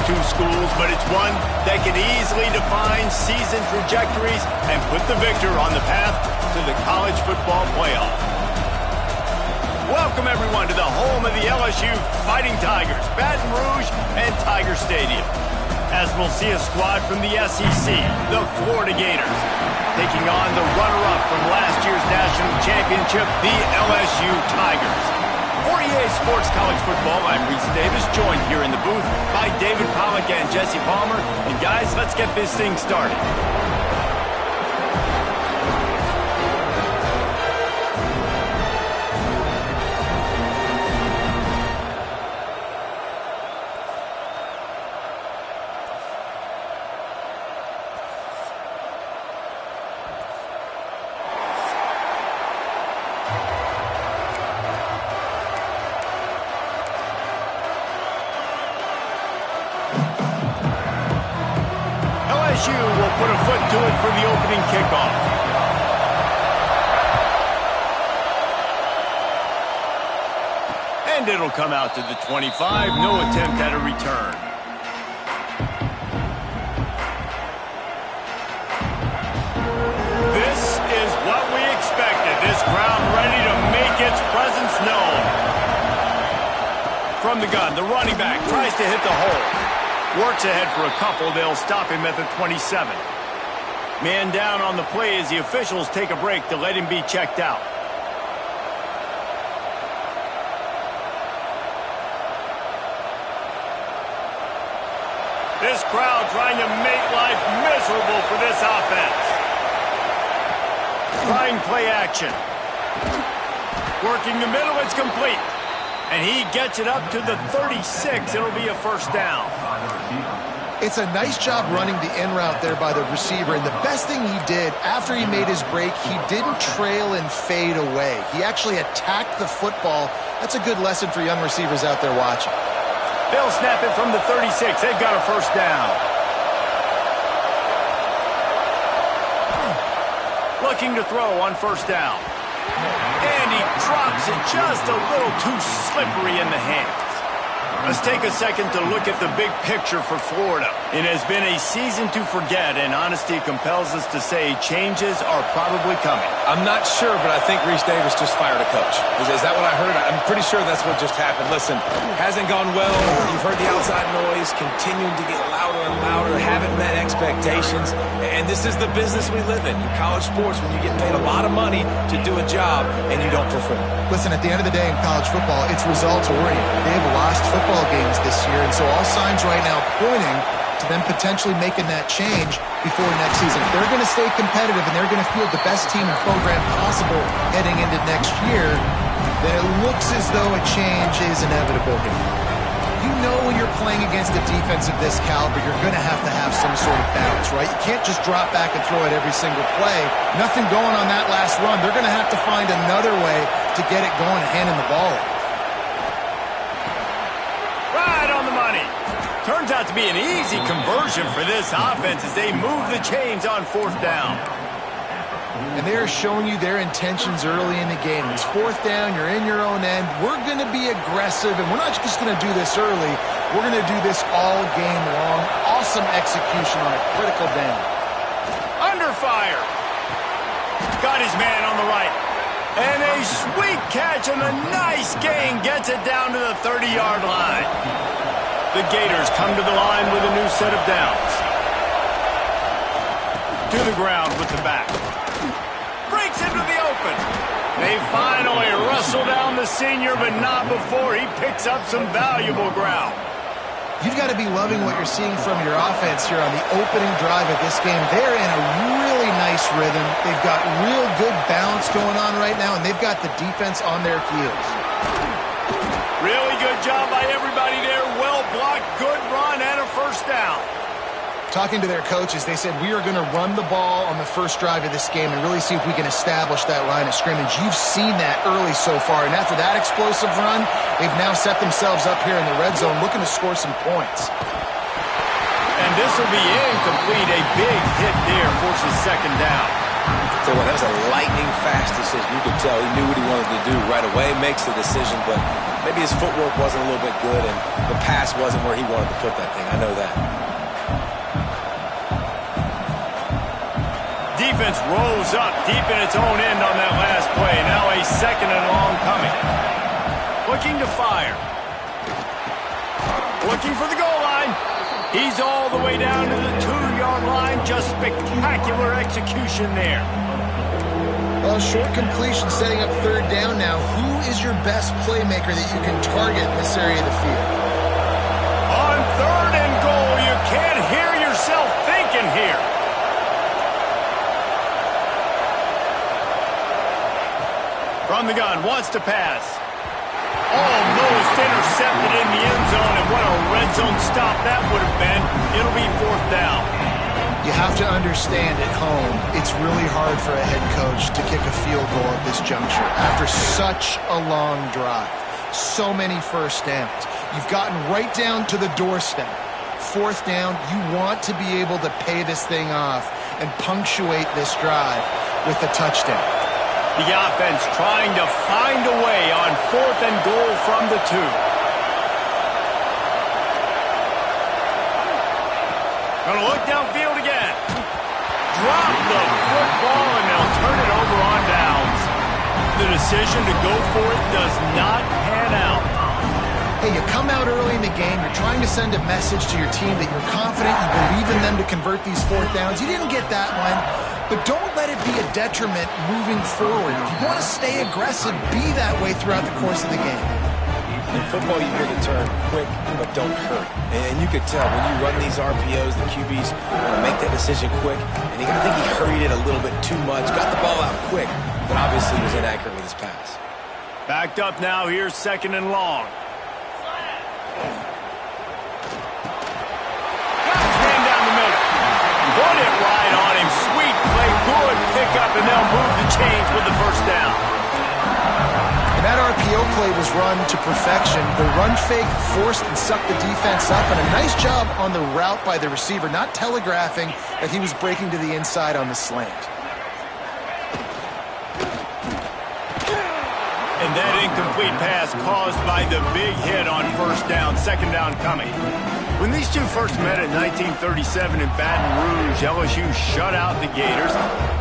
two schools, but it's one that can easily define season trajectories and put the victor on the path to the college football playoff. Welcome, everyone, to the home of the LSU Fighting Tigers, Baton Rouge and Tiger Stadium, as we'll see a squad from the SEC, the Florida Gators, taking on the runner-up from last year's national championship, the LSU Tigers. For EA Sports College Football, I'm Reese Davis, joined here in the booth by David Pollack and Jesse Palmer. And guys, let's get this thing started. LSU will put a foot to it for the opening kickoff. And it'll come out to the 25. No attempt at a return. This is what we expected. This crowd ready to make its presence known. From the gun, the running back tries to hit the hole. Works ahead for a couple. They'll stop him at the 27. Man down on the play as the officials take a break to let him be checked out. This crowd trying to make life miserable for this offense. Trying play action. Working the middle, it's complete. And he gets it up to the 36. It'll be a first down. It's a nice job running the in route there by the receiver. And the best thing he did after he made his break, he didn't trail and fade away. He actually attacked the football. That's a good lesson for young receivers out there watching. They'll snap it from the 36. They've got a first down. Looking to throw on first down. And he drops it just a little too slippery in the hands. Let's take a second to look at the big picture for Florida. It has been a season to forget, and honesty compels us to say changes are probably coming. I'm not sure, but I think Reese Davis just fired a coach. Is that what I heard? I'm pretty sure that's what just happened. Listen, hasn't gone well. You've heard the outside noise, continuing to get louder and louder, haven't met expectations. And this is the business we live in college sports, when you get paid a lot of money to do a job and you don't perform. Listen, at the end of the day in college football, it's results oriented. They have lost football games this year, and so all signs right now pointing to them potentially making that change before next season. If they're going to stay competitive and they're going to field the best team and program possible heading into next year, then it looks as though a change is inevitable here. You know when you're playing against a defense of this caliber, you're going to have some sort of balance, right? You can't just drop back and throw it every single play. Nothing going on that last run. They're going to have to find another way to get it going and handing the ball off. Right on the money. Turns out to be an easy conversion for this offense as they move the chains on fourth down. And they're showing you their intentions early in the game. It's fourth down, you're in your own end. We're going to be aggressive, and we're not just going to do this early. We're going to do this all game long. Awesome execution on a critical down. Under fire. Got his man on the right. And a sweet catch and a nice gain gets it down to the 30-yard line. The Gators come to the line with a new set of downs. To the ground with the back. Breaks into the open. They finally wrestle down the senior, but not before he picks up some valuable ground. You've got to be loving what you're seeing from your offense here on the opening drive of this game. They're in a really nice rhythm. They've got real good balance going on right now, and they've got the defense on their heels. Really good job by everybody there. Well blocked, good run, and a first down. Talking to their coaches, they said, we are going to run the ball on the first drive of this game and really see if we can establish that line of scrimmage. You've seen that early so far, and after that explosive run, they've now set themselves up here in the red zone looking to score some points. And this will be incomplete. A big hit there forces second down. So that was a lightning-fast decision. You could tell he knew what he wanted to do right away, makes the decision, but maybe his footwork wasn't a little bit good, and the pass wasn't where he wanted to put that thing. I know that. Defense rolls up deep in its own end on that last play. Now a 2nd and long coming. Looking to fire. Looking for the goal line. He's all the way down to the 2-yard line. Just spectacular execution there. Well, short completion setting up 3rd down now. Who is your best playmaker that you can target in this area of the field? On 3rd and goal, you can't hear yourself thinking here. From the gun, wants to pass. Almost intercepted in the end zone, and what a red zone stop that would have been. It'll be 4th down. You have to understand at home, it's really hard for a head coach to kick a field goal at this juncture after such a long drive. So many first downs. You've gotten right down to the doorstep. 4th down, you want to be able to pay this thing off and punctuate this drive with a touchdown. The offense trying to find a way on 4th and goal from the 2. Gonna look downfield again. Drop the football, and they'll turn it over on downs. The decision to go for it does not pan out. Hey, you come out early in the game, you're trying to send a message to your team that you're confident, you believe in them to convert these 4th downs. You didn't get that one, but don't let it be a detriment moving forward. If you want to stay aggressive, be that way throughout the course of the game. In football, you hear the term quick, but don't hurry. And you could tell when you run these RPOs, the QBs want to make that decision quick. And I think he hurried it a little bit too much. Got the ball out quick, but obviously was inaccurate with his pass. Backed up now. Here's 2nd and long. Ran down the middle. Put it right on him. Sweet play. Good pickup, and they'll move the chains with the 1st down. That RPO play was run to perfection. The run fake forced and sucked the defense up, and a nice job on the route by the receiver, not telegraphing that he was breaking to the inside on the slant. And that incomplete pass caused by the big hit on 1st down, 2nd down coming. When these two first met in 1937 in Baton Rouge, LSU shut out the Gators.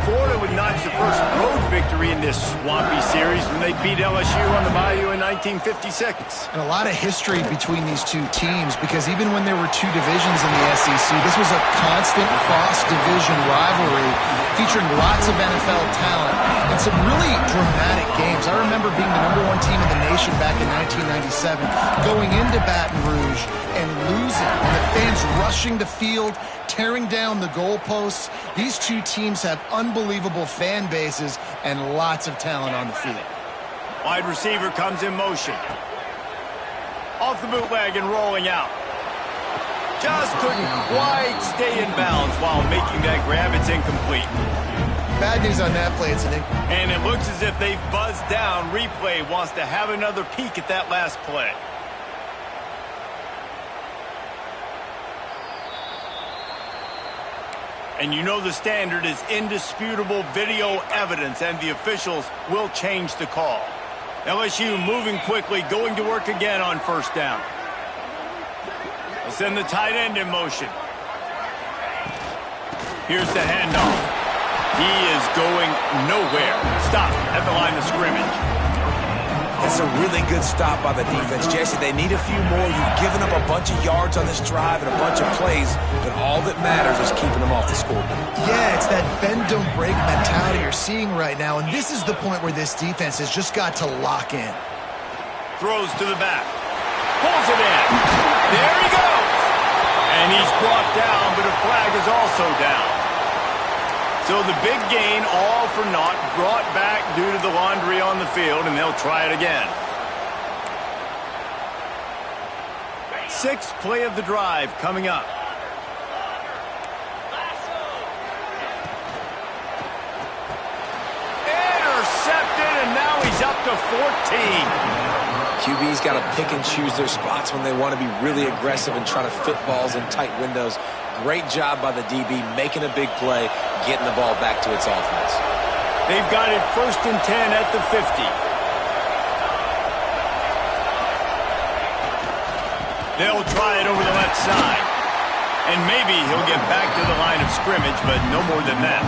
Florida would notch the first road victory in this swampy series when they beat LSU on the Bayou in 1956. And a lot of history between these two teams, because even when there were 2 divisions in the SEC, this was a constant cross-division rivalry featuring lots of NFL talent and some really dramatic games. I remember being the #1 team in the nation back in 1997, going into Baton Rouge and losing, and the fans rushing the field, tearing down the goalposts. These two teams have unbelievable fan bases and lots of talent on the field. Wide receiver comes in motion. Off the bootleg and rolling out. Just couldn't quite stay in bounds while making that grab. It's incomplete. Bad news on that play. And it looks as if they've buzzed down. Replay wants to have another peek at that last play. And you know the standard is indisputable video evidence, and the officials will change the call. LSU moving quickly, going to work again on 1st down. They'll send the tight end in motion. Here's the handoff. He is going nowhere. Stop at the line of scrimmage. That's a really good stop by the defense, Jesse. They need a few more. You've given up a bunch of yards on this drive and a bunch of plays, but all that matters is keeping them off the scoreboard. Yeah, it's that bend, don't break mentality you're seeing right now, and this is the point where this defense has just got to lock in. Throws to the back. Pulls it in. There he goes. And he's brought down, but a flag is also down. So the big gain, all for naught, brought back due to the laundry on the field, and they'll try it again. 6th play of the drive coming up. Intercepted, and now he's up to 14. QB's got to pick and choose their spots when they want to be really aggressive and try to fit balls in tight windows. Great job by the DB making a big play, getting the ball back to its offense. They've got it 1st and 10 at the 50. They'll try it over the left side. And maybe he'll get back to the line of scrimmage, but no more than that.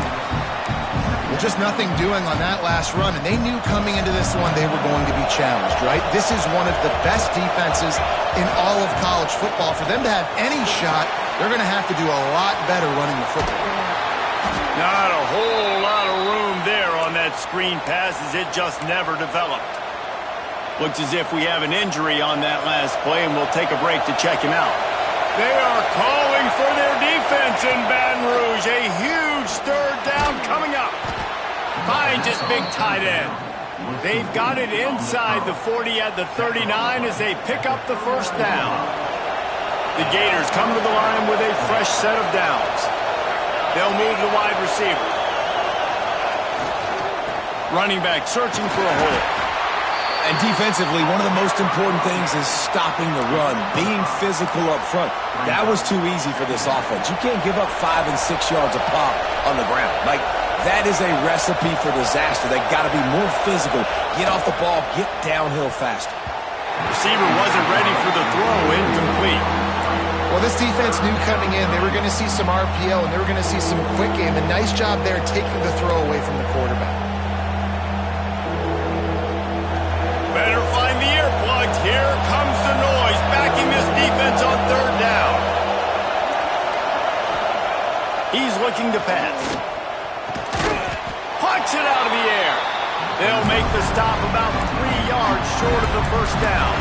Well, just nothing doing on that last run, and they knew coming into this one they were going to be challenged, right? This is one of the best defenses in all of college football. For them to have any shot, they're going to have to do a lot better running the football. Not a whole lot of room there on that screen pass as it just never developed. Looks as if we have an injury on that last play, and we'll take a break to check him out. They are calling for their defense in Baton Rouge. A huge 3rd down coming up. Finds his big tight end. They've got it inside the 40 at the 39 as they pick up the 1st down. The Gators come to the line with a fresh set of downs. They'll move the wide receiver. Running back searching for a hole. And defensively, one of the most important things is stopping the run, being physical up front. That was too easy for this offense. You can't give up 5 and 6 yards a pop on the ground. Like, that is a recipe for disaster. They got to be more physical, get off the ball, get downhill faster. Receiver wasn't ready for the throw, incomplete. Well, this defense knew coming in they were going to see some RPO and they were going to see some quick game. A nice job there taking the throw away from the quarterback. Better find the earplugs. Here comes the noise, backing this defense on 3rd down. He's looking to pass. Punch it out of the air. They'll make the stop about 3 yards short of the 1st down.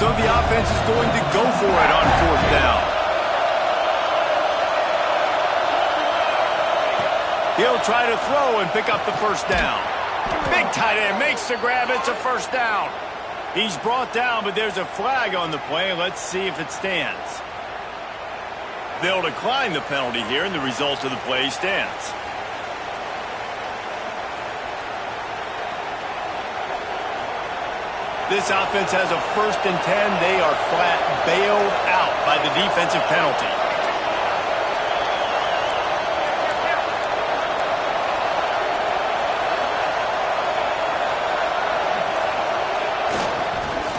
So the offense is going to go for it on 4th down. He'll try to throw and pick up the 1st down. Big tight end makes the grab. It's a 1st down. He's brought down, but there's a flag on the play. Let's see if it stands. They'll decline the penalty here, and the result of the play stands. This offense has a 1st and 10. They are flat bailed out by the defensive penalty.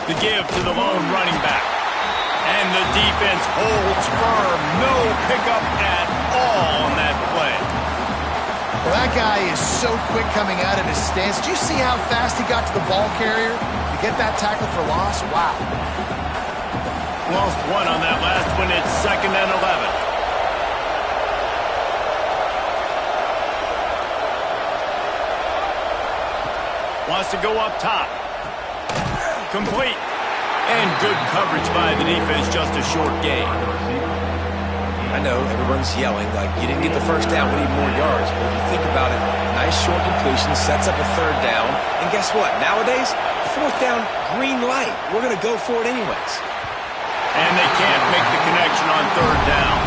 The give to the lone running back. And the defense holds firm. No pickup at all on that play. Well, that guy is so quick coming out of his stance. Did you see how fast he got to the ball carrier to get that tackle for loss? Wow. Lost 1 on that last one. It's 2nd and 11. Wants to go up top. Complete. And good coverage by the defense, just a short gain. I know everyone's yelling like you didn't get the 1st down, we need more yards. But if you think about it, nice short completion, sets up a 3rd down. And guess what? Nowadays, 4th down, green light. We're going to go for it anyways. And they can't make the connection on 3rd down.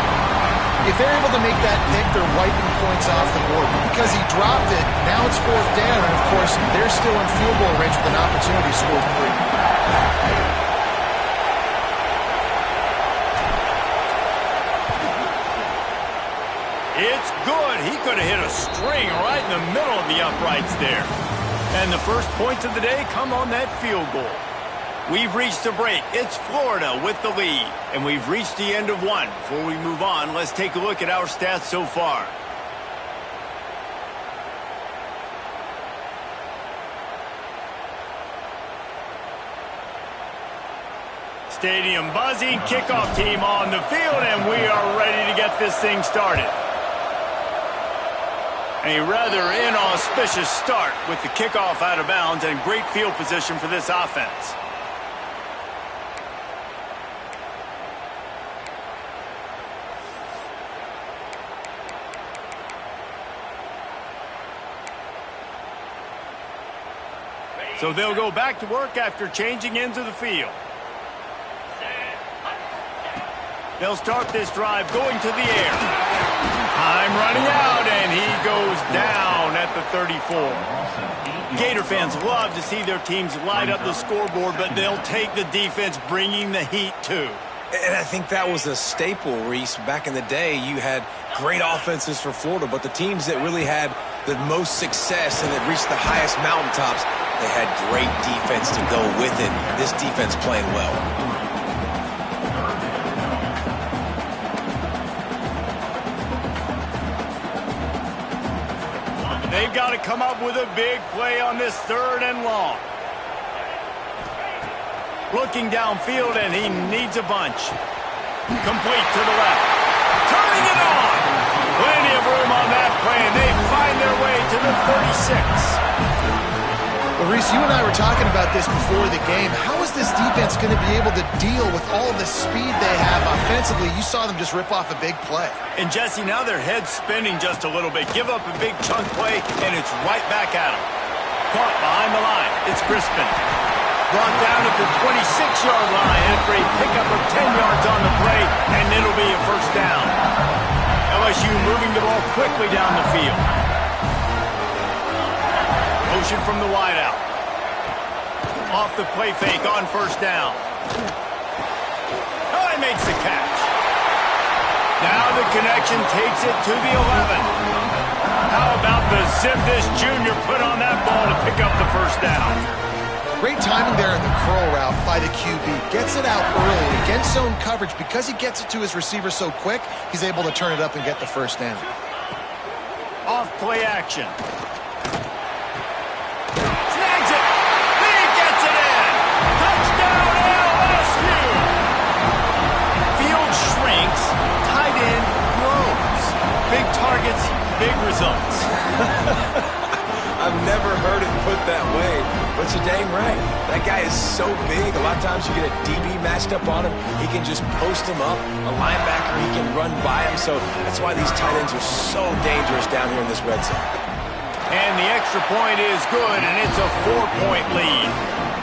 If they're able to make that pick, they're wiping points off the board. Because he dropped it, now it's 4th down. And, of course, they're still in field goal range with an opportunity to score 3. It's good. He could have hit a string right in the middle of the uprights there. And the first points of the day come on that field goal. We've reached the break. It's Florida with the lead. And we've reached the end of one. Before we move on, let's take a look at our stats so far. Stadium buzzing, kickoff team on the field, and we are ready to get this thing started. A rather inauspicious start with the kickoff out of bounds and great field position for this offense. So they'll go back to work after changing into the field. They'll start this drive going to the air. Time running out, and he goes down at the 34. Gator fans love to see their teams light up the scoreboard, but they'll take the defense bringing the heat too. And I think that was a staple, Reese. Back in the day, you had great offenses for Florida, but the teams that really had the most success and that reached the highest mountaintops, they had great defense to go with it. This defense playing well. They've got to come up with a big play on this 3rd and long. Looking downfield, and he needs a bunch. Complete to the left. Turning it on. Plenty of room on that play, and they find their way to the 36. Well, Reese, you and I were talking about this before the game. How is this defense going to be able to deal with all the speed they have offensively? You saw them just rip off a big play. And, Jesse, now their head's spinning just a little bit. Give up a big chunk play, and it's right back at them. Caught behind the line. It's Crispin. Brought down at the 26-yard line after a pickup of 10 yards on the play, and it'll be a first down. LSU moving the ball quickly down the field. Motion from the wideout. Off the play fake on first down. Oh, he makes the catch. Now the connection takes it to the 11. How about the zip this junior put on that ball to pick up the first down? Great timing there in the curl route by the QB. Gets it out early against zone coverage. Because he gets it to his receiver so quick, he's able to turn it up and get the first down. Off play action. Snags it. He gets it in. Touchdown LSU. Field shrinks. Tight end grows. Big targets, big results. I've never heard it put that way, but you're dang right. That guy is so big. A lot of times you get a DB matched up on him. He can just post him up. A linebacker, he can run by him. So that's why these tight ends are so dangerous down here in this red zone. And the extra point is good, and it's a 4-point lead.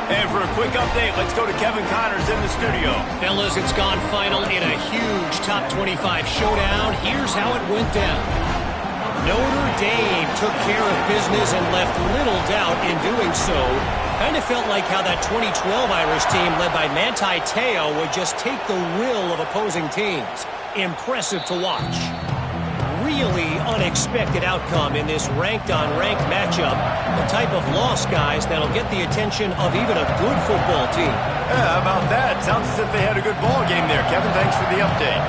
And for a quick update, let's go to Kevin Connors in the studio. Fellas, it's gone final in a huge top 25 showdown. Here's how it went down. Notre Dame took care of business and left little doubt in doing so. Kind of felt like how that 2012 Irish team led by Manti Te'o would just take the will of opposing teams. Impressive to watch. Really unexpected outcome in this ranked-on-ranked matchup. The type of loss, guys, that'll get the attention of even a good football team. Yeah, how about that? Sounds as if they had a good ball game there. Kevin, thanks for the update.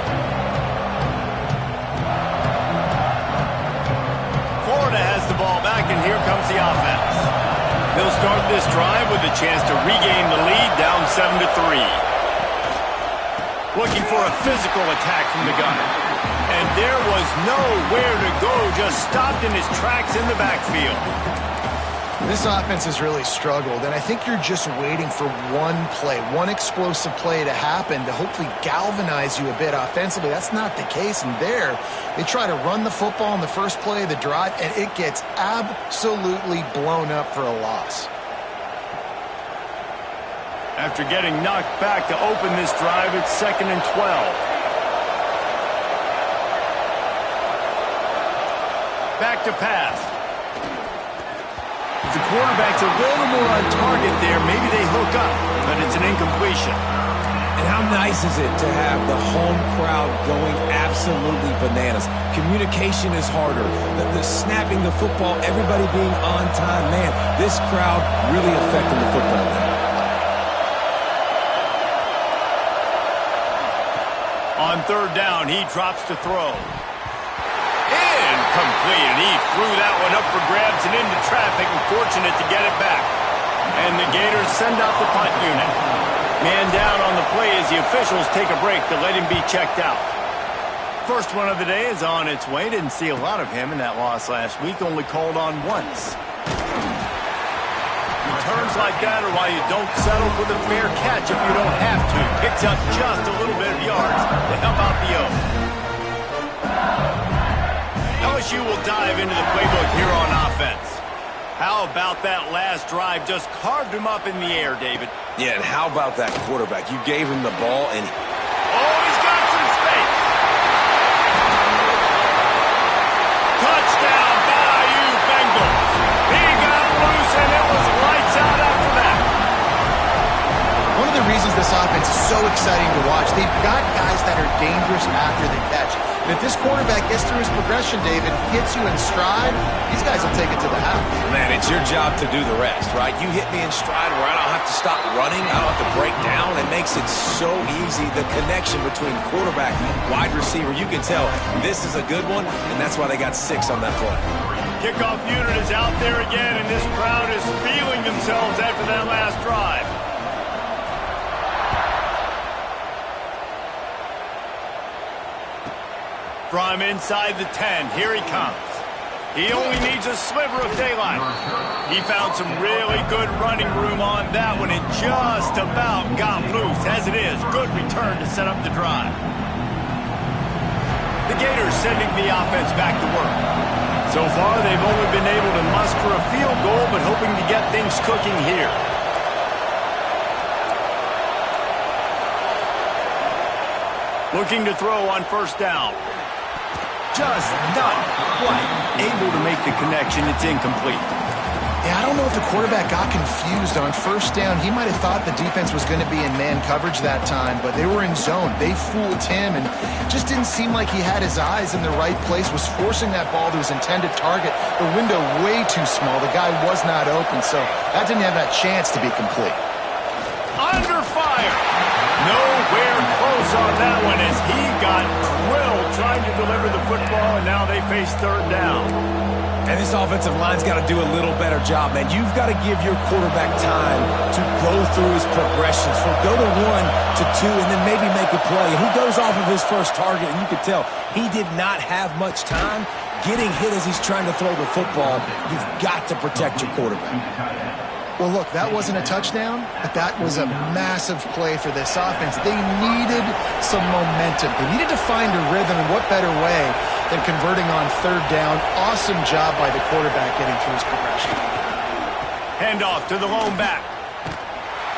Florida has the ball back, and here comes the offense. They'll start this drive with a chance to regain the lead, down 7-3. Looking for a physical attack from the gunner. And there was nowhere to go, just stopped in his tracks in the backfield. This offense has really struggled, and I think you're just waiting for one play, one explosive play to happen to hopefully galvanize you a bit offensively. That's not the case, and there they try to run the football in the first play of the drive, and it gets absolutely blown up for a loss. After getting knocked back to open this drive, it's 2nd and 12. Back to pass. The quarterback's a little more on target there. Maybe they hook up, but it's an incompletion. And how nice is it to have the home crowd going absolutely bananas? Communication is harder. The snapping the football, everybody being on time. Man, this crowd really affecting the football game. On 3rd down, he drops to throw. Incomplete, and he threw that one up for grabs and into traffic, and fortunate to get it back. And the Gators send out the punt unit. Man down on the play as the officials take a break to let him be checked out. First one of the day is on its way. Didn't see a lot of him in that loss last week, only called on once. Returns like that are why you don't settle for the fair catch if you don't have to. Picks up just a little bit of yards to help out the O. LSU will dive into the playbook here on offense. How about that last drive? Just carved him up in the air, David. Yeah, and how about that quarterback? You gave him the ball, and oh, he's got some space. Touchdown, Bayou Bengals. so exciting to watch. They've got guys that are dangerous after the catch. And if this quarterback gets through his progression, David, hits you in stride, these guys will take it to the house. Man, it's your job to do the rest, right? You hit me in stride where I don't have to stop running. I don't have to break down. It makes it so easy. The connection between quarterback and wide receiver, you can tell this is a good one, and that's why they got 6 on that play. Kickoff unit is out there again, and this crowd is feeling themselves after that last drive. From inside the 10, here he comes. He only needs a sliver of daylight. He found some really good running room on that one and just about got loose. As it is, good return to set up the drive. The Gators sending the offense back to work. So far, they've only been able to muster a field goal, but hoping to get things cooking here. Looking to throw on first down. Just not quite able to make the connection. It's incomplete. Yeah, I don't know if the quarterback got confused on first down. He might have thought the defense was going to be in man coverage that time, but they were in zone. They fooled him and just didn't seem like he had his eyes in the right place, was forcing that ball to his intended target. The window way too small. The guy was not open, so that didn't have that chance to be complete. Under fire. Nowhere close on that one as he got drilled trying to deliver the football, and now they face third down. And this offensive line's got to do a little better job, man. You've got to give your quarterback time to go through his progressions. From go to 1 to 2 and then maybe make a play. And he goes off of his first target, and you could tell he did not have much time getting hit as he's trying to throw the football. You've got to protect your quarterback. Well, look, that wasn't a touchdown, but that was a massive play for this offense. They needed some momentum. They needed to find a rhythm, and what better way than converting on third down. Awesome job by the quarterback getting through his progression. Handoff to the lone back.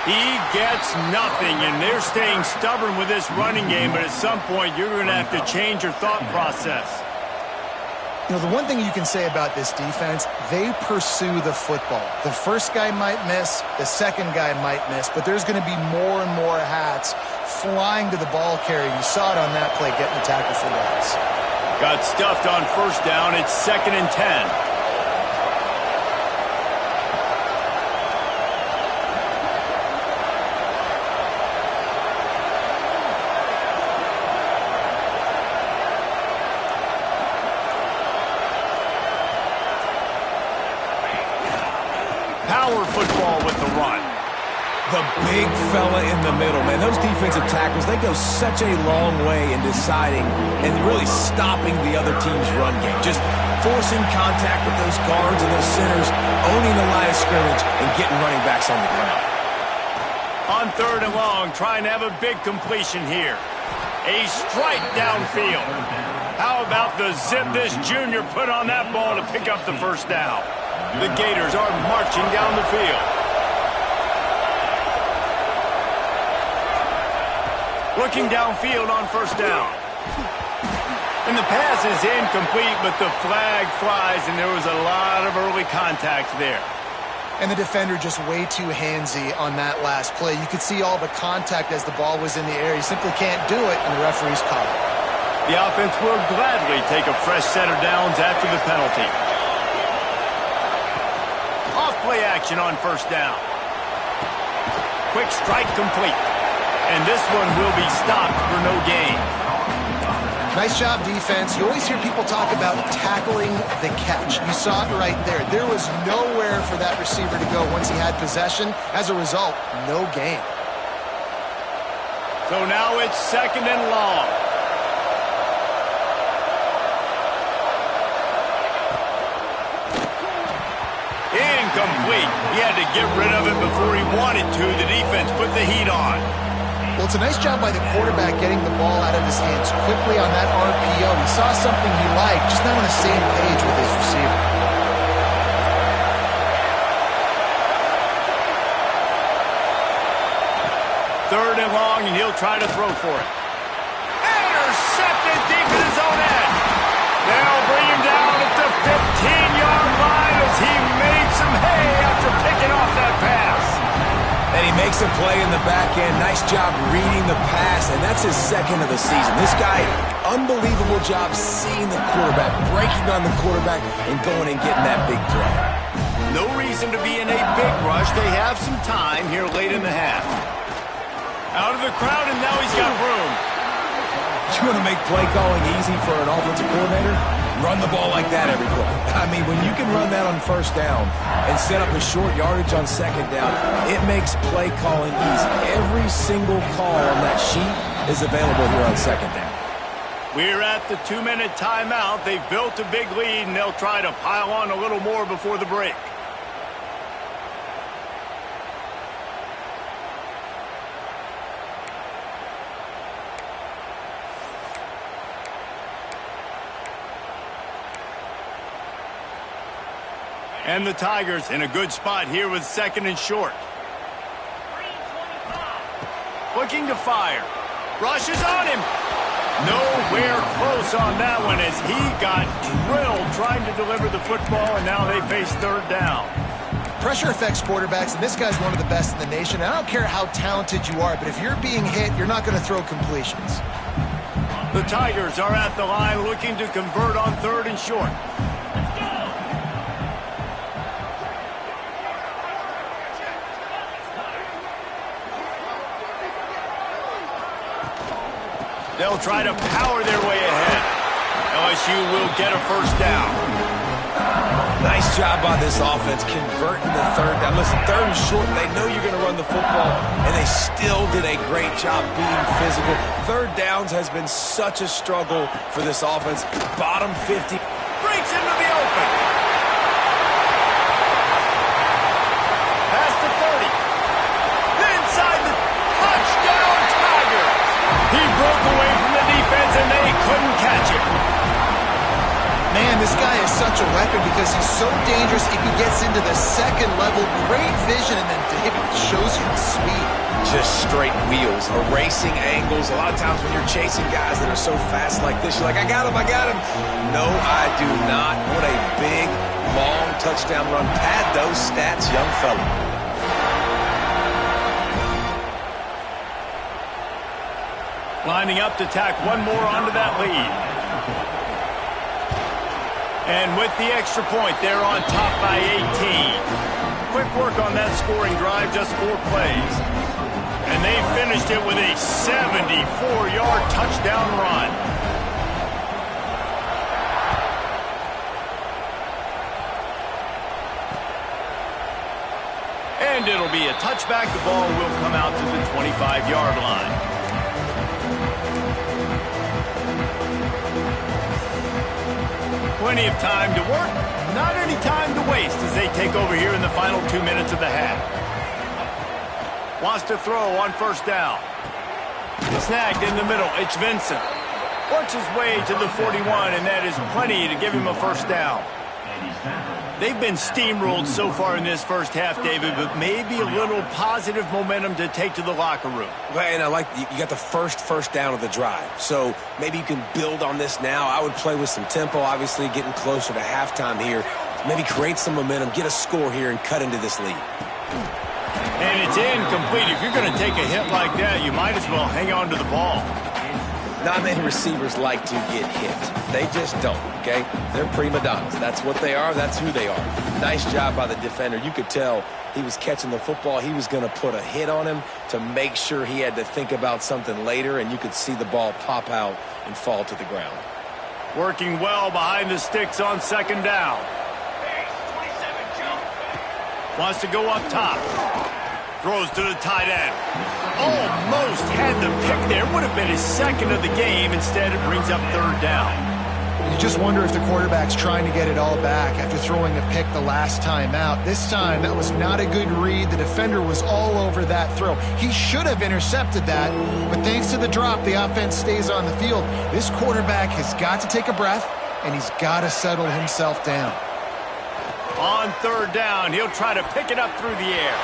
He gets nothing, and they're staying stubborn with this running game, but at some point you're going to have to change your thought process. You know, the one thing you can say about this defense, they pursue the football. The first guy might miss, the second guy might miss, but there's going to be more and more hats flying to the ball carrier. You saw it on that play, getting the tackle for loss. Got stuffed on first down. It's 2nd and 10. Power football with the run. The big fella in the middle, man. Those defensive tackles, they go such a long way in deciding and really stopping the other team's run game. Just forcing contact with those guards and those centers, owning the line of scrimmage, and getting running backs on the ground. On 3rd and long, trying to have a big completion here. A strike downfield. How about the zip this junior put on that ball to pick up the first down? The Gators are marching down the field. Looking downfield on first down. And the pass is incomplete, but the flag flies, and there was a lot of early contact there. And the defender just way too handsy on that last play. You could see all the contact as the ball was in the air. You simply can't do it, and the referee's caught it. The offense will gladly take a fresh set of downs after the penalty. Off-play action on first down. Quick strike complete. And this one will be stopped for no gain. Nice job, defense. You always hear people talk about tackling the catch. You saw it right there. There was nowhere for that receiver to go once he had possession. As a result, no gain. So now it's 2nd and long. Incomplete. He had to get rid of it before he wanted to. The defense put the heat on. Well, it's a nice job by the quarterback getting the ball out of his hands quickly on that RPO. He saw something he liked, just not on the same page with his receiver. Third and long, and he'll try to throw for it. Intercepted deep in his own end. They'll bring him down at the 15-yard line as he made some hay after picking off that pass. And he makes Makes a play in the back end. Nice job reading the pass, and that's his second of the season. This guy, unbelievable job seeing the quarterback, breaking on the quarterback, and going and getting that big play. No reason to be in a big rush. They have some time here late in the half. Out of the crowd, and now he's got room. You want to make play calling easy for an offensive coordinator? Run the ball like that every play. I mean, when you can run that on first down and set up a short yardage on second down, it makes play calling easy. Every single call on that sheet is available here on second down. We're at the 2-minute timeout. They've built a big lead, and they'll try to pile on a little more before the break. And the Tigers in a good spot here with second and short. Looking to fire. Rushes on him. Nowhere close on that one as he got drilled trying to deliver the football, and now they face third down. Pressure affects quarterbacks, and this guy's one of the best in the nation. I don't care how talented you are, but if you're being hit, you're not going to throw completions. The Tigers are at the line looking to convert on third and short. They'll try to power their way ahead. LSU will get a first down. Nice job by this offense converting the third down. Listen, third and short, they know you're going to run the football, and they still did a great job being physical. Third downs has been such a struggle for this offense. Bottom 50. Breaks into the open. Past the 30. Inside the touchdown Tigers. He broke away from the defense, and they couldn't catch him. Man, this guy is such a weapon because he's so dangerous if he gets into the second level. Great vision, and then David shows you the speed. Just straight wheels, erasing angles. A lot of times when you're chasing guys that are so fast like this, you're like, I got him, I got him. No, I do not. What a big, long touchdown run. Pad those stats, young fella. Lining up to tack one more onto that lead. And with the extra point, they're on top by 18. Quick work on that scoring drive, just 4 plays. And they finished it with a 74-yard touchdown run. And it'll be a touchback. The ball will come out to the 25-yard line. Plenty of time to work, not any time to waste as they take over here in the final 2 minutes of the half. Wants to throw on first down. Snagged in the middle, it's Vincent. Works his way to the 41, and that is plenty to give him a first down. They've been steamrolled so far in this first half, David, but maybe a little positive momentum to take to the locker room. Well, and I like you got the first down of the drive, so maybe you can build on this now. I would play with some tempo, obviously getting closer to halftime here. Maybe create some momentum, get a score here, and cut into this lead. And it's incomplete. If you're going to take a hit like that, you might as well hang on to the ball. Not many receivers like to get hit. They just don't, okay? They're prima donnas. That's what they are. That's who they are. Nice job by the defender. You could tell he was catching the football. He was going to put a hit on him to make sure he had to think about something later, and you could see the ball pop out and fall to the ground. Working well behind the sticks on second down. Wants to go up top. Throws to the tight end. Almost had the pick there. Would have been his second of the game. Instead, it brings up third down. You just wonder if the quarterback's trying to get it all back after throwing a pick the last time out. This time, that was not a good read. The defender was all over that throw. He should have intercepted that, but thanks to the drop, the offense stays on the field. This quarterback has got to take a breath, and he's got to settle himself down. On third down, he'll try to pick it up through the air.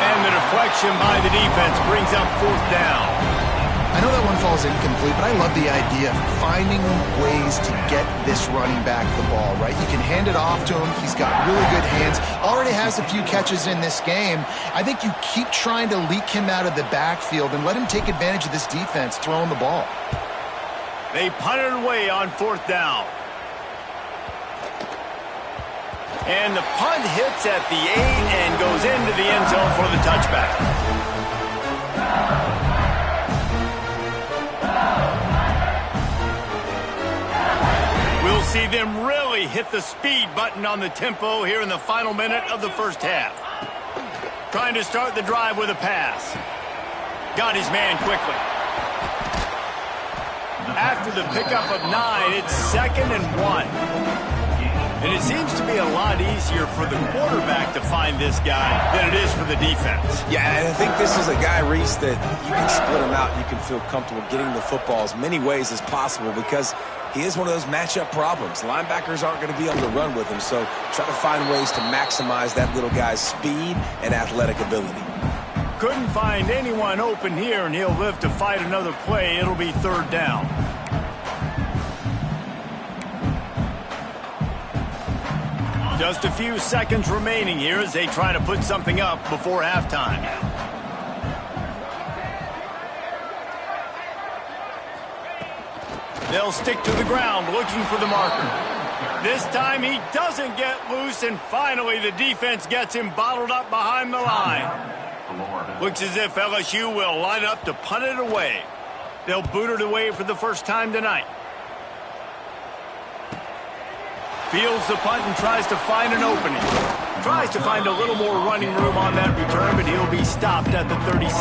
And the deflection by the defense brings up fourth down. I know that one falls incomplete, but I love the idea of finding ways to get this running back the ball, right? You can hand it off to him. He's got really good hands. Already has a few catches in this game. I think you keep trying to leak him out of the backfield and let him take advantage of this defense throwing the ball. They punt it away on 4th down. And the punt hits at the 8 and goes into the end zone for the touchback. We'll see them really hit the speed button on the tempo here in the final minute of the first half. Trying to start the drive with a pass. Got his man quickly. After the pickup of 9, it's 2nd and 1. And it seems to be a lot easier for the quarterback to find this guy than it is for the defense. Yeah, and I think this is a guy, Reese, that you can split him out. You can feel comfortable getting the football as many ways as possible because he is one of those matchup problems. Linebackers aren't going to be able to run with him, so try to find ways to maximize that little guy's speed and athletic ability. Couldn't find anyone open here, and he'll live to fight another play. It'll be 3rd down. Just a few seconds remaining here as they try to put something up before halftime. They'll stick to the ground looking for the marker. This time he doesn't get loose, and finally the defense gets him bottled up behind the line. Looks as if LSU will line up to punt it away. They'll boot it away for the first time tonight. Fields the punt and tries to find an opening. Tries to find a little more running room on that return, but he'll be stopped at the 36.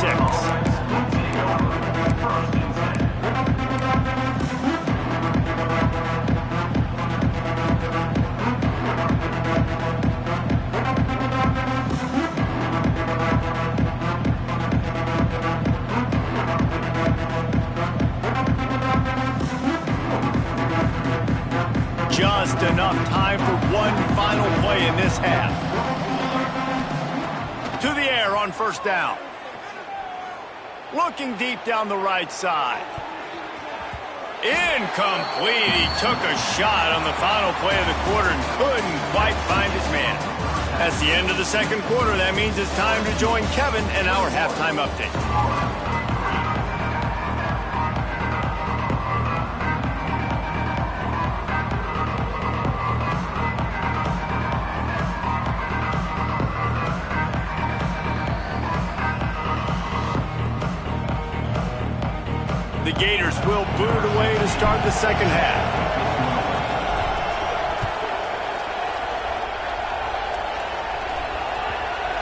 Just enough time for one final play in this half. To the air on 1st down. Looking deep down the right side. Incomplete. He took a shot on the final play of the quarter and couldn't quite find his man. That's the end of the 2nd quarter. That means it's time to join Kevin and our halftime update. The Gators will boot it away to start the 2nd half.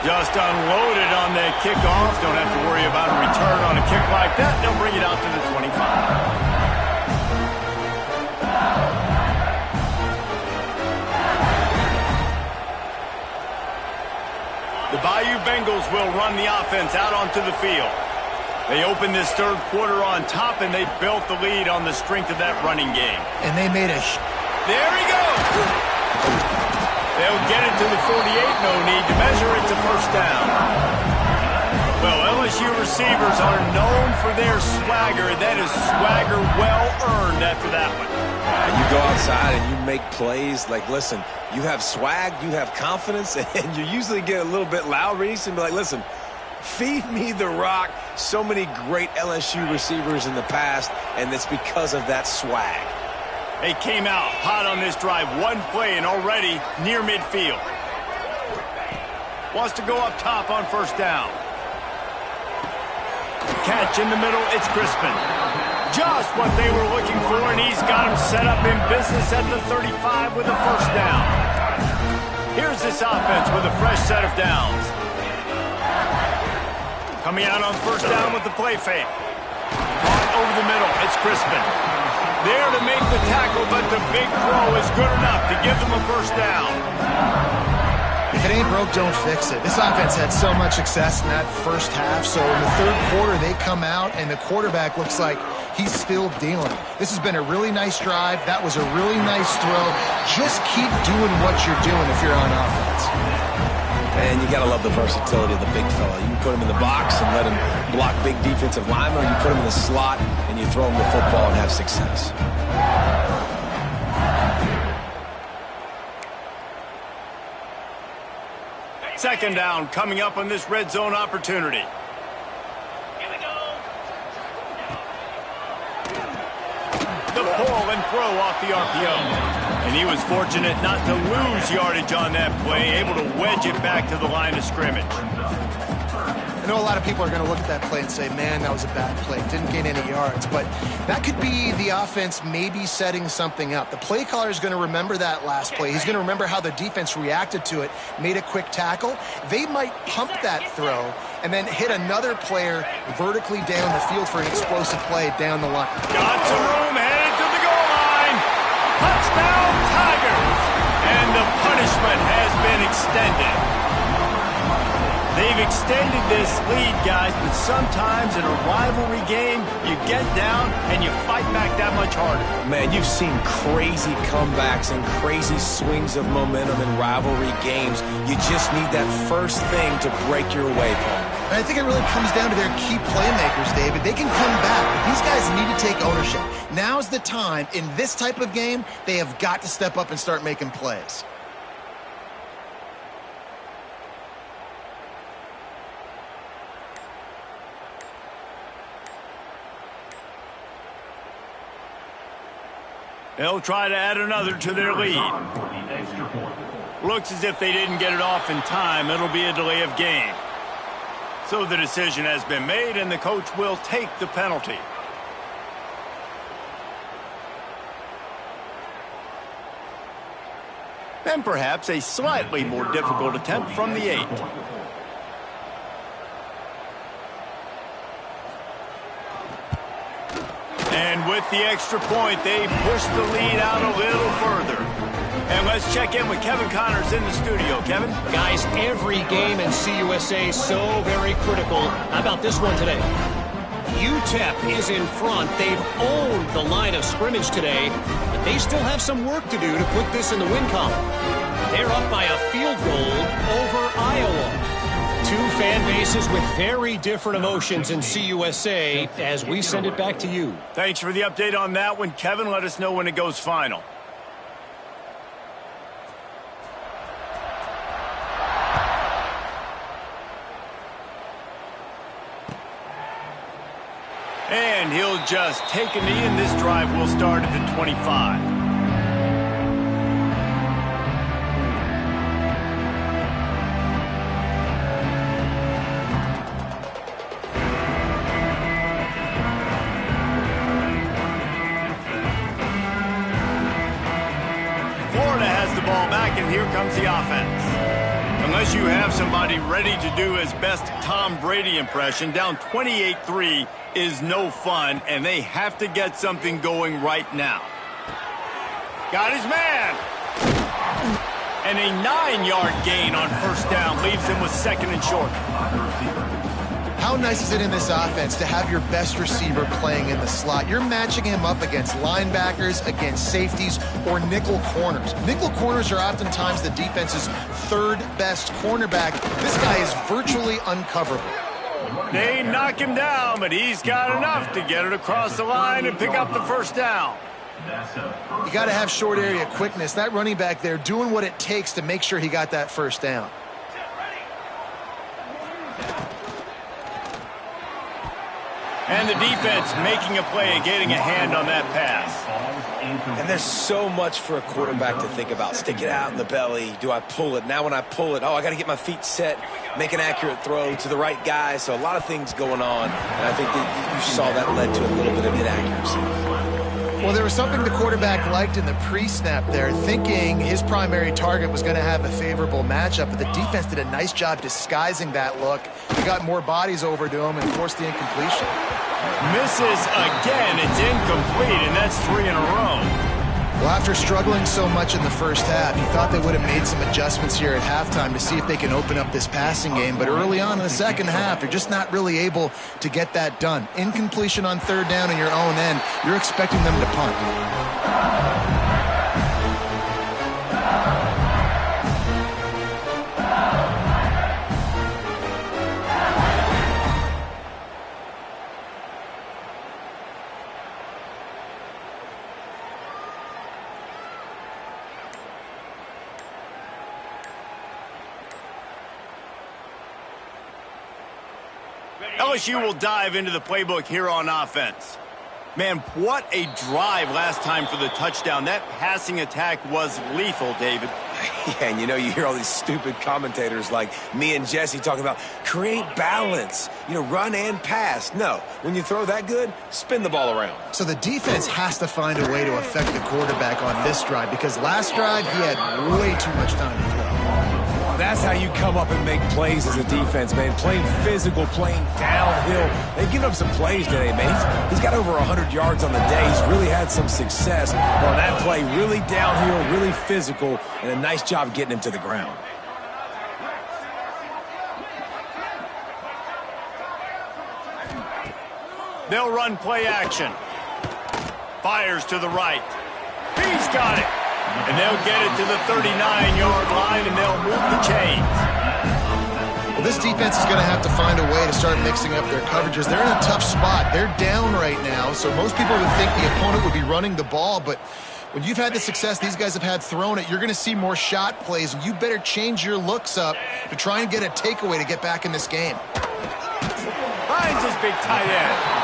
Just unloaded on the kickoff. Don't have to worry about a return on a kick like that. They'll bring it out to the 25. The Bayou Bengals will run the offense out onto the field. They opened this 3rd quarter on top, and they built the lead on the strength of that running game. And they made a... There he goes! They'll get it to the 48. No need to measure it to 1st down. Well, LSU receivers are known for their swagger. That is swagger well-earned after that one. And you go outside and you make plays. Like, listen, you have swag, you have confidence, and you usually get a little bit loud, Reese, and be like, listen, feed me the rock. So many great LSU receivers in the past, and it's because of that swag. They came out hot on this drive. One play and already near midfield. Wants to go up top on 1st down. Catch in the middle. It's Crispin. Just what they were looking for, and he's got him set up in business at the 35 with a 1st down. Here's this offense with a fresh set of downs. Coming out on 1st down with the play fake. Caught over the middle. It's Crispin. There to make the tackle, but the big throw is good enough to give them a 1st down. If it ain't broke, don't fix it. This offense had so much success in that 1st half, so in the 3rd quarter they come out and the quarterback looks like he's still dealing. This has been a really nice drive. That was a really nice throw. Just keep doing what you're doing if you're on offense. And you got to love the versatility of the big fella. You can put him in the box and let him block big defensive linemen, or you put him in the slot and you throw him the football and have success. Second down coming up on this red zone opportunity. The pull and throw off the RPO. And he was fortunate not to lose yardage on that play, able to wedge it back to the line of scrimmage. I know a lot of people are going to look at that play and say, man, that was a bad play. Didn't gain any yards. But that could be the offense maybe setting something up. The play caller is going to remember that last play. He's going to remember how the defense reacted to it, made a quick tackle. They might pump that throw and then hit another player vertically down the field for an explosive play down the line. Got some room, headed to the goal line. Touchdown, Tigers! And the punishment has been extended. They've extended this lead, guys, but sometimes in a rivalry game, you get down and you fight back that much harder. Man, you've seen crazy comebacks and crazy swings of momentum in rivalry games. You just need that first thing to break your way, Paul. And I think it really comes down to their key playmakers, David. They can come back, but these guys need to take ownership. Now's the time. In this type of game, they have got to step up and start making plays. They'll try to add another to their lead. Looks as if they didn't get it off in time. It'll be a delay of game. So the decision has been made, and the coach will take the penalty. And perhaps a slightly more difficult attempt from the 8. And with the extra point, they push the lead out a little further. And let's check in with Kevin Connors in the studio. Kevin? Guys, every game in CUSA so very critical. How about this one today? UTEP is in front. They've owned the line of scrimmage today, but they still have some work to do to put this in the win column. They're up by a field goal over Iowa. Two fan bases with very different emotions in CUSA as we send it back to you. Thanks for the update on that one, Kevin. Let us know when it goes final. And he'll just take a knee, and this drive will start at the 25. And here comes the offense. Unless you have somebody ready to do his best Tom Brady impression, down 28-3 is no fun, and they have to get something going right now. Got his man. And a 9-yard gain on first down leaves him with second and short. How nice is it in this offense to have your best receiver playing in the slot? You're matching him up against linebackers, against safeties, or nickel corners. Nickel corners are oftentimes the defense's third best cornerback. This guy is virtually uncoverable. They knock him down, but he's got enough to get it across the line and pick up the first down. You got to have short area quickness. That running back there doing what it takes to make sure he got that first down. And the defense making a play and getting a hand on that pass. And there's so much for a quarterback to think about. Stick it out in the belly. Do I pull it? Now when I pull it, I got to get my feet set, make an accurate throw to the right guy. So a lot of things going on. And I think that you saw that led to a little bit of inaccuracy. Well, there was something the quarterback liked in the pre-snap there, thinking his primary target was going to have a favorable matchup, but the defense did a nice job disguising that look. He got more bodies over to him and forced the incompletion. Misses again. It's incomplete, and that's 3 in a row. Well, after struggling so much in the first half, you thought they would have made some adjustments here at halftime to see if they can open up this passing game. But early on in the second half, they're just not really able to get that done. Incompletion on third down in your own end, you're expecting them to punt. LSU will dive into the playbook here on offense. Man, what a drive last time for the touchdown. That passing attack was lethal, David. Yeah, and you hear all these stupid commentators like me and Jesse talking about create balance, run and pass. No, when you throw that good, spin the ball around. So the defense has to find a way to affect the quarterback on this drive because last drive he had way too much time to throw. That's how you come up and make plays as a defense, man. Playing physical, playing downhill. They've given up some plays today, man. He's got over 100 yards on the day. He's really had some success on that play. Really downhill, really physical, and a nice job getting him to the ground. They'll run play action. Fires to the right. He's got it. And they'll get it to the 39-yard line, and they'll move the chains. Well, this defense is going to have to find a way to start mixing up their coverages. They're in a tough spot. They're down right now, so most people would think the opponent would be running the ball, but when you've had the success these guys have had throwing it, you're going to see more shot plays, and you better change your looks up to try and get a takeaway to get back in this game. Finds his big tight end.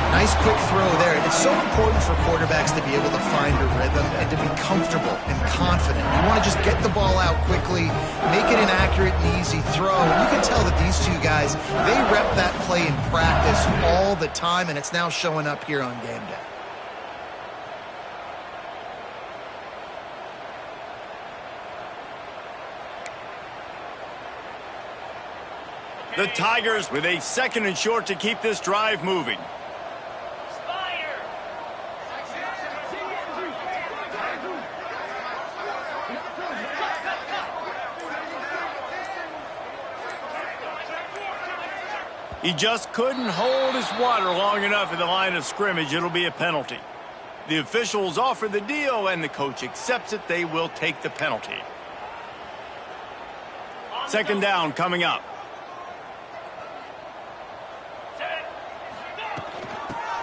Nice quick throw there. It's so important for quarterbacks to be able to find a rhythm and to be comfortable and confident. You want to just get the ball out quickly, make it an accurate and easy throw. And you can tell that these two guys, they rep that play in practice all the time, and it's now showing up here on game day. The Tigers with a 2nd and short to keep this drive moving. He just couldn't hold his water long enough in the line of scrimmage. It'll be a penalty. The officials offer the deal, and the coach accepts it. They will take the penalty. 2nd down coming up.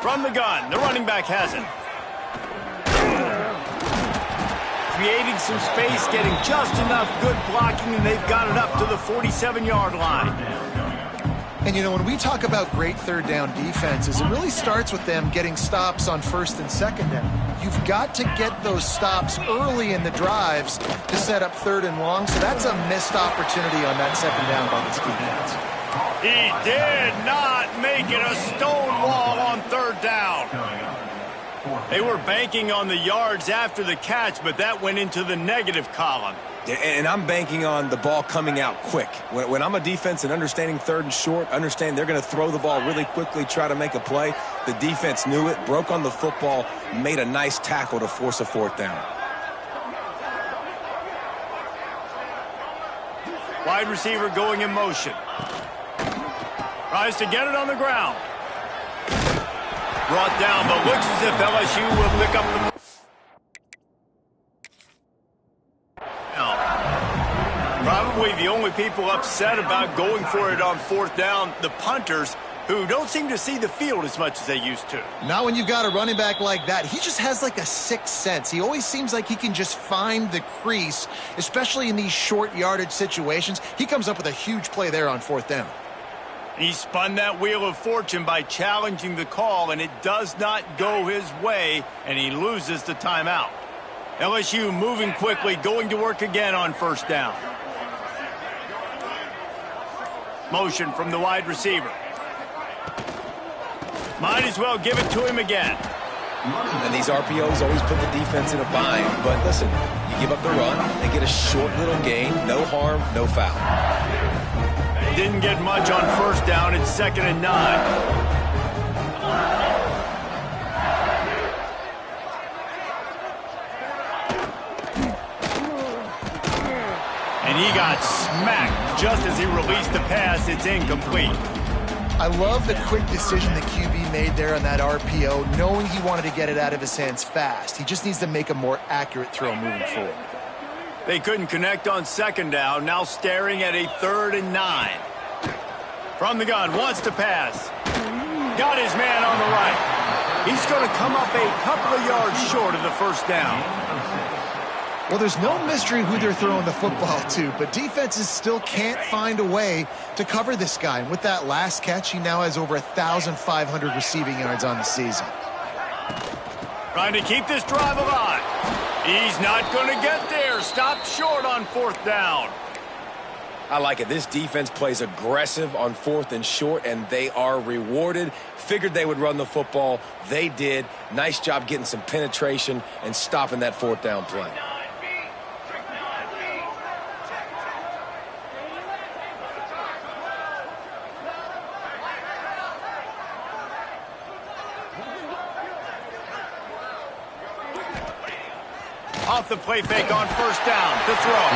From the gun, the running back has it. Creating some space, getting just enough good blocking, and they've got it up to the 47-yard line. And, when we talk about great 3rd down defenses, it really starts with them getting stops on 1st and 2nd down. You've got to get those stops early in the drives to set up 3rd and long, so that's a missed opportunity on that 2nd down by this defense. He did not make it a stone wall on 3rd down. They were banking on the yards after the catch, but that went into the negative column. And I'm banking on the ball coming out quick. When I'm a defense and understanding 3rd and short, understand they're going to throw the ball really quickly, try to make a play. The defense knew it, broke on the football, made a nice tackle to force a 4th down. Wide receiver going in motion. Tries to get it on the ground. Brought down, but looks as if LSU will pick up the... Probably the only people upset about going for it on 4th down, the punters, who don't seem to see the field as much as they used to. Not when you've got a running back like that. He just has like a sixth sense. He always seems like he can just find the crease, especially in these short yardage situations. He comes up with a huge play there on 4th down. He spun that wheel of fortune by challenging the call, and it does not go his way, and he loses the timeout. LSU moving quickly, going to work again on 1st down. Motion from the wide receiver. Might as well give it to him again. And these RPOs always put the defense in a bind. But listen, you give up the run, they get a short little gain, no harm, no foul. Didn't get much on 1st down. It's 2nd and 9. And he got smacked just as he released the pass. It's incomplete. I love the quick decision the QB made there on that RPO, knowing he wanted to get it out of his hands fast. He just needs to make a more accurate throw moving forward. They couldn't connect on 2nd down. Now staring at a 3rd and 9. From the gun, wants to pass. Got his man on the right. He's going to come up a couple of yards short of the 1st down. Well, there's no mystery who they're throwing the football to, but defenses still can't find a way to cover this guy. And with that last catch, he now has over 1,500 receiving yards on the season. Trying to keep this drive alive. He's not going to get there. Stopped short on 4th down. I like it. This defense plays aggressive on 4th and short, and they are rewarded. Figured they would run the football. They did. Nice job getting some penetration and stopping that 4th down play. Off the play fake on 1st down to throw.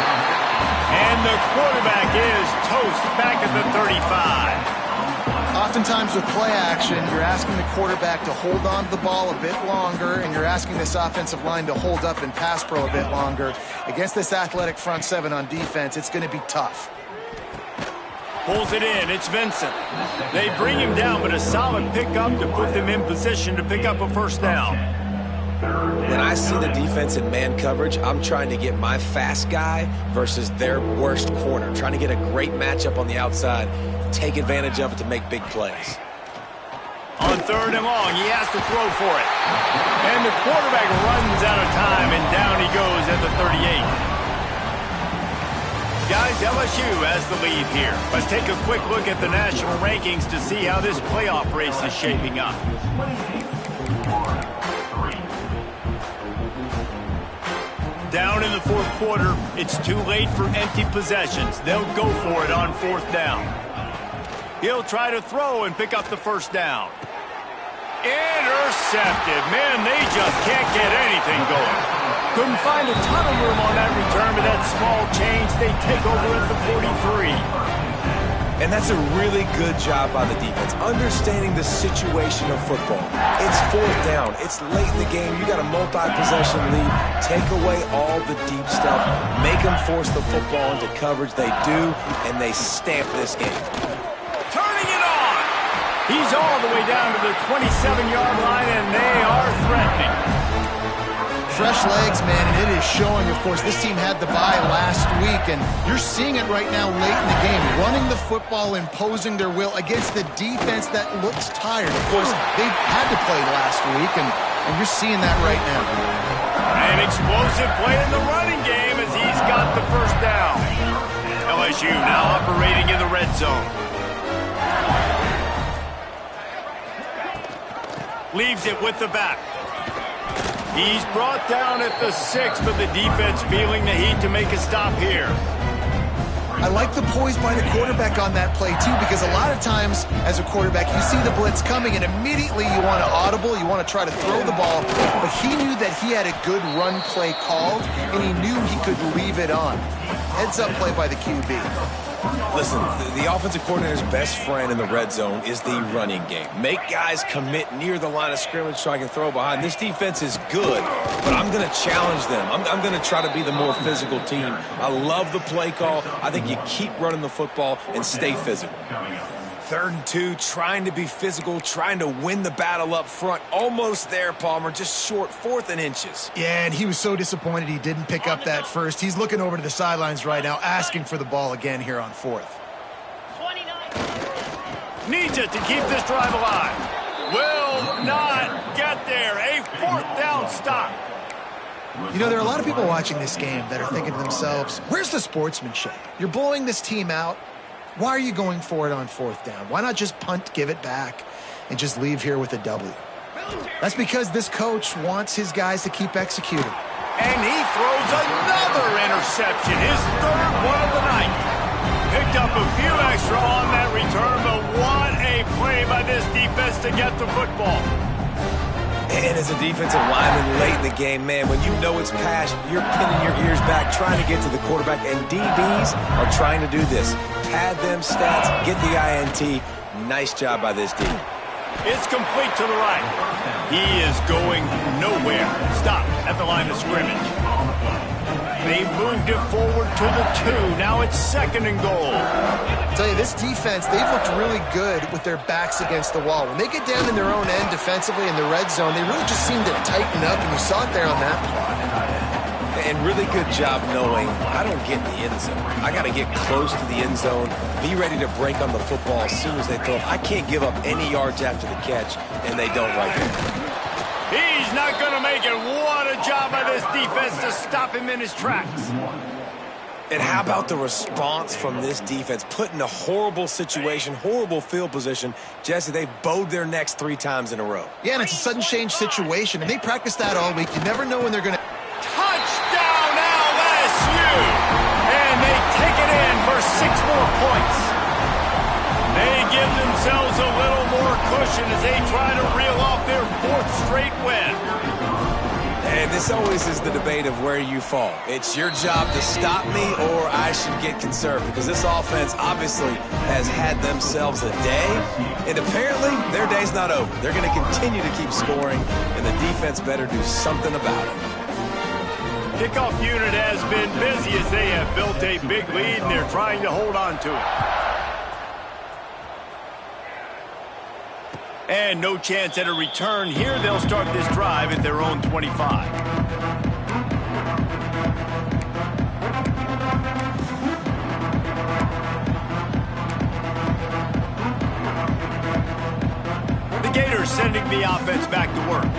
And the quarterback is toast back at the 35. Oftentimes with play action, you're asking the quarterback to hold on to the ball a bit longer, and you're asking this offensive line to hold up in pass pro a bit longer. Against this athletic front seven on defense, it's going to be tough. Pulls it in. It's Vincent. They bring him down, but a solid pickup to put them in position to pick up a 1st down. When I see the defense in man coverage, I'm trying to get my fast guy versus their worst corner. Trying to get a great matchup on the outside, take advantage of it to make big plays. On 3rd and long, he has to throw for it. And the quarterback runs out of time, and down he goes at the 38. Guys, LSU has the lead here. Let's take a quick look at the national rankings to see how this playoff race is shaping up. Down in the 4th quarter, it's too late for empty possessions. They'll go for it on 4th down. He'll try to throw and pick up the 1st down. Intercepted. Man, they just can't get anything going. Couldn't find a ton of room on that return, but that small change, they take over at the 43. And that's a really good job by the defense, understanding the situation of football. It's 4th down. It's late in the game. You got a multi-possession lead. Take away all the deep stuff. Make them force the football into coverage. They do, and they stamp this game. Turning it on. He's all the way down to the 27-yard line, and they are threatening. Fresh legs, man, and it is showing. Of course, this team had the bye last week, and you're seeing it right now late in the game. Running the football, imposing their will against the defense that looks tired. Of course, they had to play last week, and you're seeing that right now. An explosive play in the running game as he's got the 1st down. LSU now operating in the red zone. Leaves it with the back. He's brought down at the 6, but the defense feeling the heat to make a stop here. I like the poise by the quarterback on that play, too, because a lot of times as a quarterback, you see the blitz coming, and immediately you want to audible, you want to try to throw the ball, but he knew that he had a good run play called, and he knew he could leave it on. Heads-up play by the QB. Listen, the offensive coordinator's best friend in the red zone is the running game. Make guys commit near the line of scrimmage so I can throw behind. This defense is good, but I'm going to challenge them. I'm going to try to be the more physical team. I love the play call. I think you keep running the football and stay physical. 3rd and 2, trying to be physical, trying to win the battle up front. Almost there, Palmer, just short, 4th and inches. Yeah, and he was so disappointed he didn't pick up that first. He's looking over to the sidelines right now, asking for the ball again here on 4th. Needs it to keep this drive alive. Will not get there. A 4th down stop. You know, there are a lot of people watching this game that are thinking to themselves, where's the sportsmanship? You're blowing this team out. Why are you going for it on 4th down? Why not just punt, give it back, and just leave here with a W? That's because this coach wants his guys to keep executing. And he throws another interception, his 3rd one of the night. Picked up a few extra on that return, but what a play by this defense to get the football. And as a defensive lineman late in the game, man, when you know it's past, you're pinning your ears back, trying to get to the quarterback, and DBs are trying to do this. Pad them stats, get the INT. Nice job by this D. It's complete to the right. He is going nowhere. Stop at the line of scrimmage. They moved it forward to the 2. Now it's 2nd and goal. I'll tell you, this defense, they've looked really good with their backs against the wall. When they get down in their own end defensively in the red zone, they really just seem to tighten up, and you saw it there on that play. And really good job knowing I don't get in the end zone. I got to get close to the end zone, be ready to break on the football as soon as they throw it. I can't give up any yards after the catch, and they don't right there. He's not going to make it. What a job by this defense to stop him in his tracks. And how about the response from this defense? Put in a horrible situation, horrible field position. Jesse, they've bowed their necks 3 times in a row. Yeah, and it's a sudden change situation, and they practice that all week. You never know when they're going to... Touchdown LSU! And they take it in for 6 more points. They give themselves a little more cushion as they try to reel off their 4th straight win. And this always is the debate of where you fall. It's your job to stop me or I should get conserved, because this offense obviously has had themselves a day, and apparently their day's not over. They're going to continue to keep scoring, and the defense better do something about it. Kickoff unit has been busy as they have built a big lead, and they're trying to hold on to it. And no chance at a return here. They'll start this drive at their own 25. The Gators sending the offense back to work.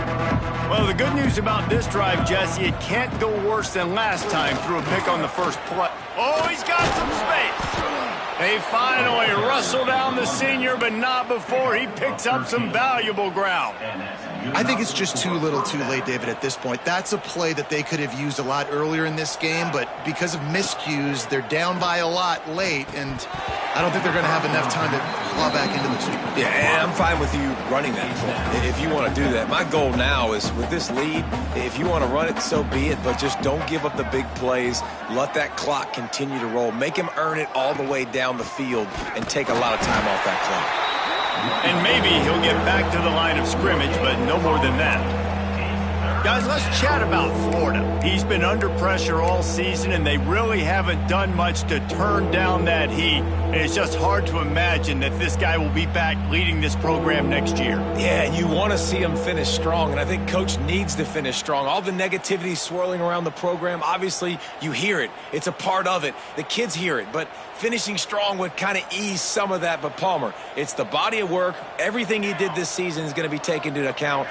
Well, the good news about this drive, Jesse, it can't go worse than last time through a pick on the first play. Oh, he's got some space. They finally wrestle down the senior, but not before he picks up some valuable ground. I think it's just too little too late, David, at this point. That's a play that they could have used a lot earlier in this game, but because of miscues, they're down by a lot late, and I don't think they're going to have enough time to claw back into this. Yeah, and I'm fine with you running that play if you want to do that. My goal now is with this lead, if you want to run it, so be it, but just don't give up the big plays. Let that clock continue to roll. Make him earn it all the way down the field and take a lot of time off that clock. And maybe he'll get back to the line of scrimmage, but no more than that. Guys, let's chat about Florida. He's been under pressure all season, and they really haven't done much to turn down that heat. And it's just hard to imagine that this guy will be back leading this program next year. Yeah, and you want to see him finish strong, and I think Coach needs to finish strong. All the negativity swirling around the program, obviously you hear it. It's a part of it. The kids hear it, but finishing strong would kind of ease some of that. But Palmer, it's the body of work. Everything he did this season is going to be taken into account.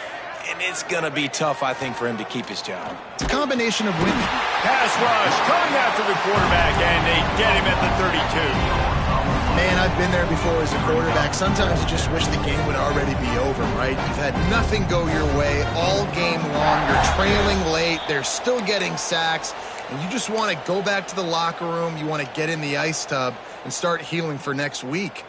And it's going to be tough, I think, for him to keep his job. It's a combination of winning. Pass rush coming after the quarterback, and they get him at the 32. Man, I've been there before as a quarterback. Sometimes you just wish the game would already be over, right? You've had nothing go your way all game long. You're trailing late. They're still getting sacks. And you just want to go back to the locker room. You want to get in the ice tub and start healing for next week.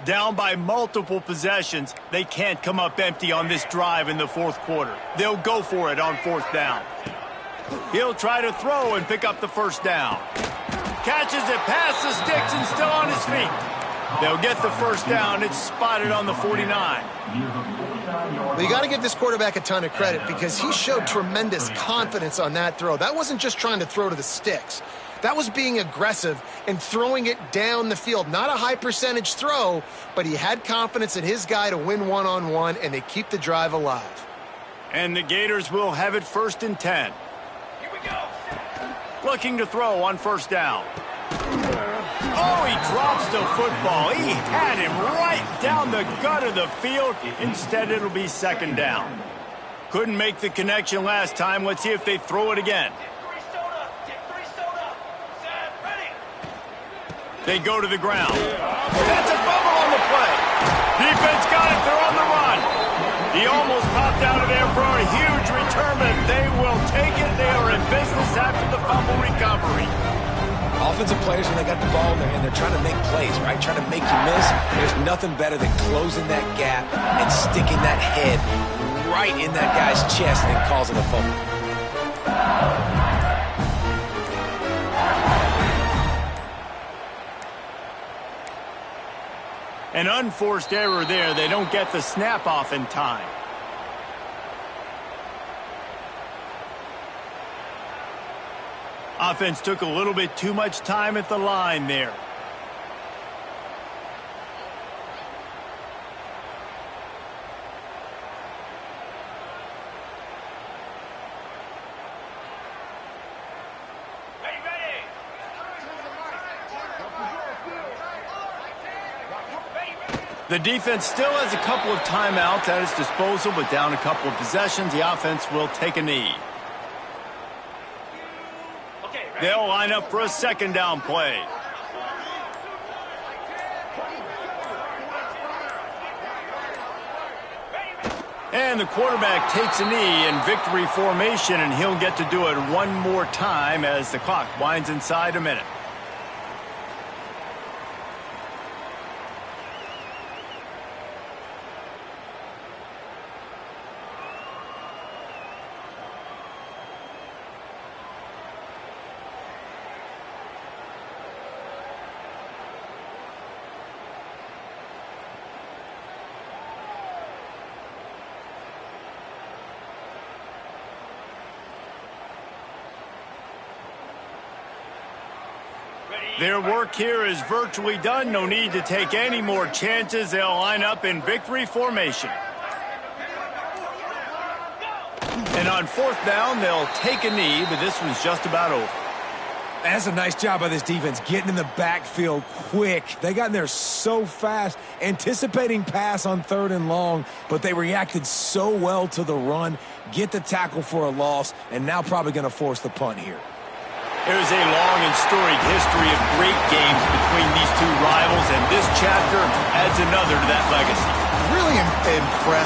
Down by multiple possessions, they can't come up empty on this drive in the 4th quarter. They'll go for it on 4th down. He'll try to throw and pick up the 1st down. Catches it past the sticks and still on his feet. They'll get the 1st down. It's spotted on the 49. Well, you got to give this quarterback a ton of credit because he showed tremendous confidence on that throw. That wasn't just trying to throw to the sticks. That was being aggressive and throwing it down the field. Not a high percentage throw, but he had confidence in his guy to win one-on-one, and they keep the drive alive. And the Gators will have it 1st and 10. Here we go. Looking to throw on 1st down. Oh, he drops the football. He had him right down the gut of the field. Instead, it'll be 2nd down. Couldn't make the connection last time. Let's see if they throw it again. They go to the ground. That's a fumble on the play. Defense got it. They're on the run. He almost popped out of there for a huge return, but they will take it. They are in business after the fumble recovery. Offensive players, when they got the ball in their hand, they're trying to make plays, right? Trying to make you miss. There's nothing better than closing that gap and sticking that head right in that guy's chest and causing a fumble. An unforced error there. They don't get the snap off in time. Offense took a little bit too much time at the line there. The defense still has a couple of timeouts at its disposal, but down a couple of possessions, the offense will take a knee. They'll line up for a second down play. And the quarterback takes a knee in victory formation, and he'll get to do it one more time as the clock winds inside a minute. Their work here is virtually done. No need to take any more chances. They'll line up in victory formation. And on fourth down, they'll take a knee, but this one's just about over. That's a nice job by this defense, getting in the backfield quick. They got in there so fast, anticipating pass on 3rd and long, but they reacted so well to the run, get the tackle for a loss, and now probably going to force the punt here. There's a long and storied history of great games between these two rivals, and this chapter adds another to that legacy. Really impressed